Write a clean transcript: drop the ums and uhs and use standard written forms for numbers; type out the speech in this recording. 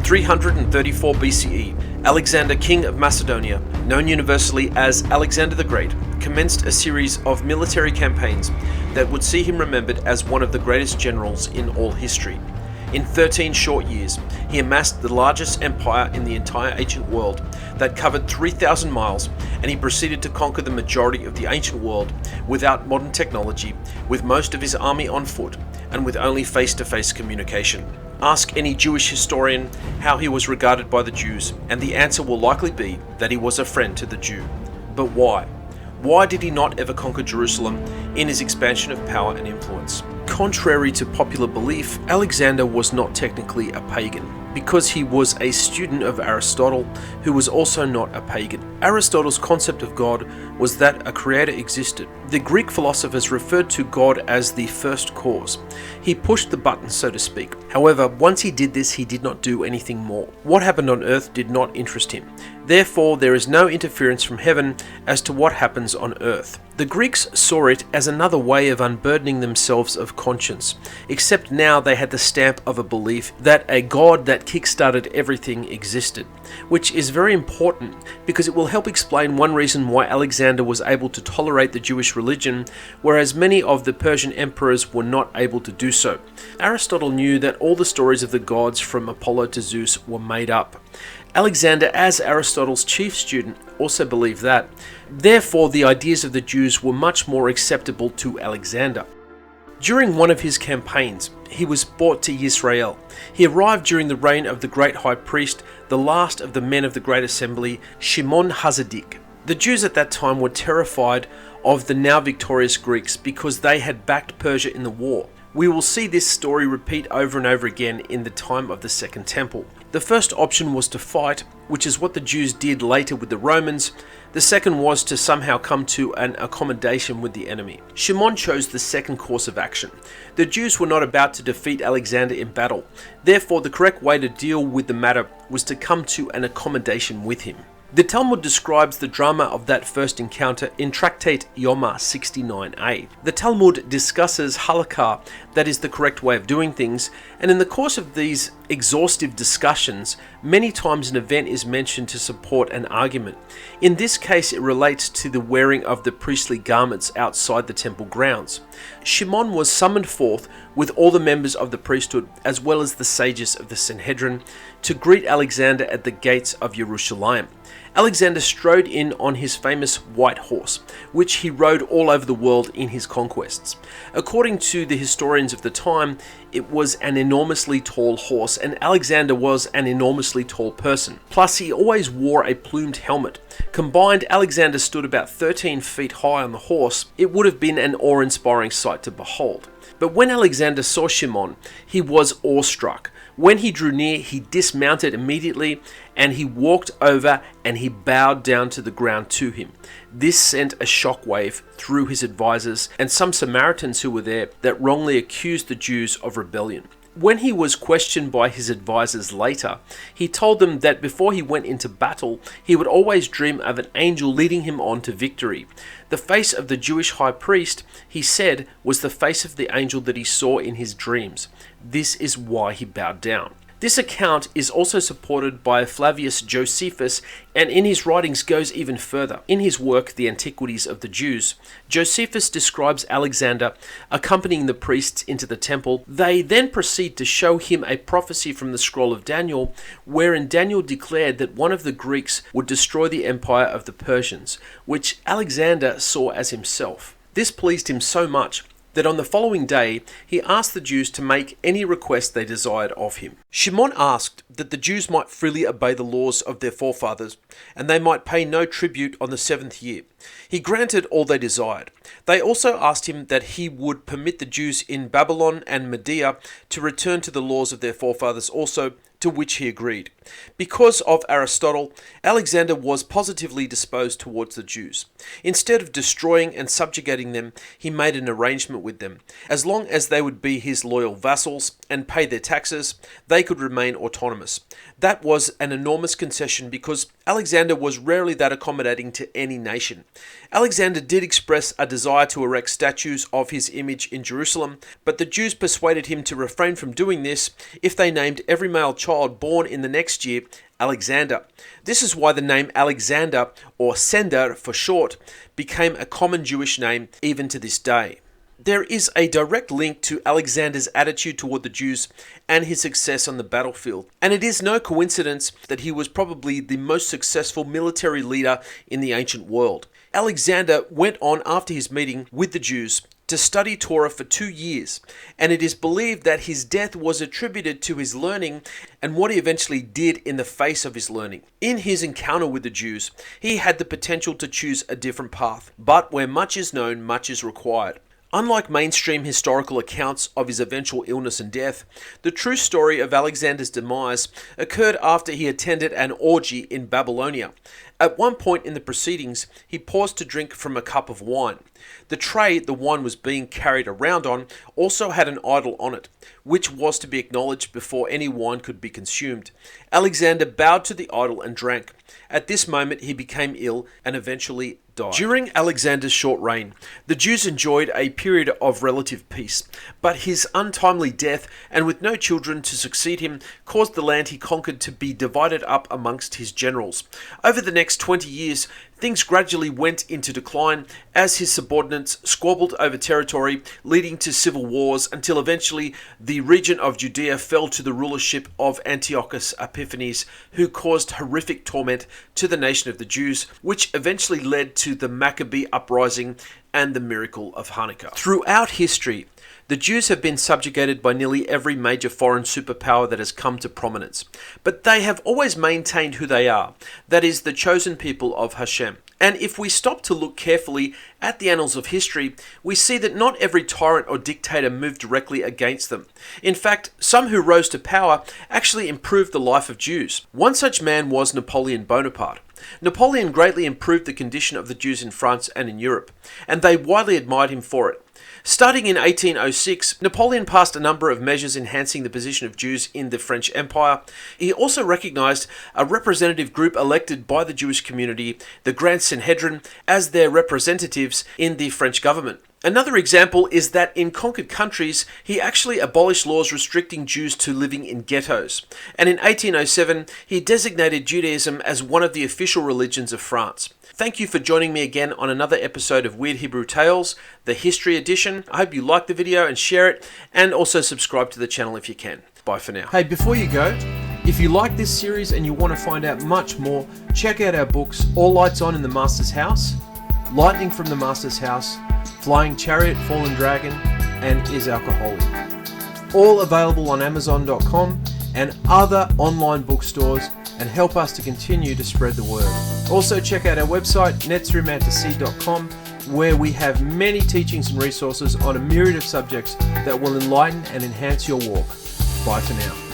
334 BCE, Alexander, king of Macedonia, known universally as Alexander the Great, commenced a series of military campaigns that would see him remembered as one of the greatest generals in all history. In 13 short years, he amassed the largest empire in the entire ancient world that covered 3,000 miles, and he proceeded to conquer the majority of the ancient world without modern technology, with most of his army on foot, and with only face-to-face communication. Ask any Jewish historian how he was regarded by the Jews, and the answer will likely be that he was a friend to the Jew. But why? Why did he not ever conquer Jerusalem in his expansion of power and influence? Contrary to popular belief, Alexander was not technically a pagan, because he was a student of Aristotle, who was also not a pagan. Aristotle's concept of God was that a creator existed. The Greek philosophers referred to God as the first cause. He pushed the button, so to speak. However, once he did this, he did not do anything more. What happened on earth did not interest him. Therefore, there is no interference from heaven as to what happens on earth. The Greeks saw it as another way of unburdening themselves of conscience, except now they had the stamp of a belief that a God that kick-started everything existed, which is very important because it will help explain one reason why Alexander was able to tolerate the Jewish religion, whereas many of the Persian emperors were not able to do so. Aristotle knew that all the stories of the gods from Apollo to Zeus were made up. Alexander, as Aristotle's chief student, also believed that. Therefore, the ideas of the Jews were much more acceptable to Alexander. During one of his campaigns, he was brought to Israel. He arrived during the reign of the great high priest, the last of the men of the great assembly, Shimon HaTzadik. The Jews at that time were terrified of the now victorious Greeks because they had backed Persia in the war. We will see this story repeat over and over again in the time of the Second Temple. The first option was to fight, which is what the Jews did later with the Romans. The second was to somehow come to an accommodation with the enemy. Shimon chose the second course of action. The Jews were not about to defeat Alexander in battle. Therefore, the correct way to deal with the matter was to come to an accommodation with him. The Talmud describes the drama of that first encounter in Tractate Yoma 69a. The Talmud discusses halakha, that is the correct way of doing things, and in the course of these exhaustive discussions, many times an event is mentioned to support an argument. In this case, it relates to the wearing of the priestly garments outside the temple grounds. Shimon was summoned forth with all the members of the priesthood, as well as the sages of the Sanhedrin, to greet Alexander at the gates of Jerusalem. Alexander strode in on his famous white horse, which he rode all over the world in his conquests. According to the historians of the time, it was an enormously tall horse, and Alexander was an enormously tall person. Plus, he always wore a plumed helmet. Combined, Alexander stood about 13 feet high on the horse. It would have been an awe-inspiring sight to behold. But when Alexander saw Shimon, he was awestruck. When he drew near, he dismounted immediately, and he walked over and he bowed down to the ground to him. This sent a shockwave through his advisors and some Samaritans who were there that wrongly accused the Jews of rebellion. When he was questioned by his advisors later, he told them that before he went into battle, he would always dream of an angel leading him on to victory. The face of the Jewish high priest, he said, was the face of the angel that he saw in his dreams. This is why he bowed down. This account is also supported by Flavius Josephus, and in his writings goes even further. In his work, The Antiquities of the Jews, Josephus describes Alexander accompanying the priests into the temple. They then proceed to show him a prophecy from the scroll of Daniel, wherein Daniel declared that one of the Greeks would destroy the empire of the Persians, which Alexander saw as himself. This pleased him so much that on the following day, he asked the Jews to make any request they desired of him. Shimon asked that the Jews might freely obey the laws of their forefathers, and they might pay no tribute on the 7th year. He granted all they desired. They also asked him that he would permit the Jews in Babylon and Media to return to the laws of their forefathers also, to which he agreed. Because of Aristotle, Alexander was positively disposed towards the Jews. Instead of destroying and subjugating them, he made an arrangement with them. As long as they would be his loyal vassals and pay their taxes, they could remain autonomous. That was an enormous concession because Alexander was rarely that accommodating to any nation. Alexander did express a desire to erect statues of his image in Jerusalem, but the Jews persuaded him to refrain from doing this if they named every male child born in the next year Alexander. This is why the name Alexander, or Sender for short, became a common Jewish name even to this day. There is a direct link to Alexander's attitude toward the Jews and his success on the battlefield, and it is no coincidence that he was probably the most successful military leader in the ancient world. Alexander went on after his meeting with the Jews to study Torah for 2 years, and it is believed that his death was attributed to his learning and what he eventually did in the face of his learning. In his encounter with the Jews, he had the potential to choose a different path, but where much is known, much is required. Unlike mainstream historical accounts of his eventual illness and death, the true story of Alexander's demise occurred after he attended an orgy in Babylonia. At one point in the proceedings, he paused to drink from a cup of wine. The tray the wine was being carried around on also had an idol on it, which was to be acknowledged before any wine could be consumed. Alexander bowed to the idol and drank. At this moment, he became ill and eventually died. During Alexander's short reign, the Jews enjoyed a period of relative peace, but his untimely death, and with no children to succeed him, caused the land he conquered to be divided up amongst his generals. Over the next 20 years, things gradually went into decline as his subordinates squabbled over territory, leading to civil wars until eventually the region of Judea fell to the rulership of Antiochus Epiphanes, who caused horrific torment to the nation of the Jews, which eventually led to the Maccabee uprising and the miracle of Hanukkah. Throughout history, the Jews have been subjugated by nearly every major foreign superpower that has come to prominence, but they have always maintained who they are, that is, the chosen people of Hashem. And if we stop to look carefully at the annals of history, we see that not every tyrant or dictator moved directly against them. In fact, some who rose to power actually improved the life of Jews. One such man was Napoleon Bonaparte. Napoleon greatly improved the condition of the Jews in France and in Europe, and they widely admired him for it. Starting in 1806, Napoleon passed a number of measures enhancing the position of Jews in the French Empire. He also recognized a representative group elected by the Jewish community, the Grand Sanhedrin, as their representatives in the French government. Another example is that in conquered countries, he actually abolished laws restricting Jews to living in ghettos. And in 1807, he designated Judaism as one of the official religions of France. Thank you for joining me again on another episode of Weird Hebrew Tales, the History Edition. I hope you like the video and share it, and also subscribe to the channel if you can. Bye for now. Hey, before you go, if you like this series and you want to find out much more, check out our books, All Lights On in the Master's House, Lightning from the Master's House, Flying Chariot, Fallen Dragon, and Is Alcoholic. All available on Amazon.com and other online bookstores, and help us to continue to spread the word. Also check out our website, Netzarim, where we have many teachings and resources on a myriad of subjects that will enlighten and enhance your walk. Bye for now.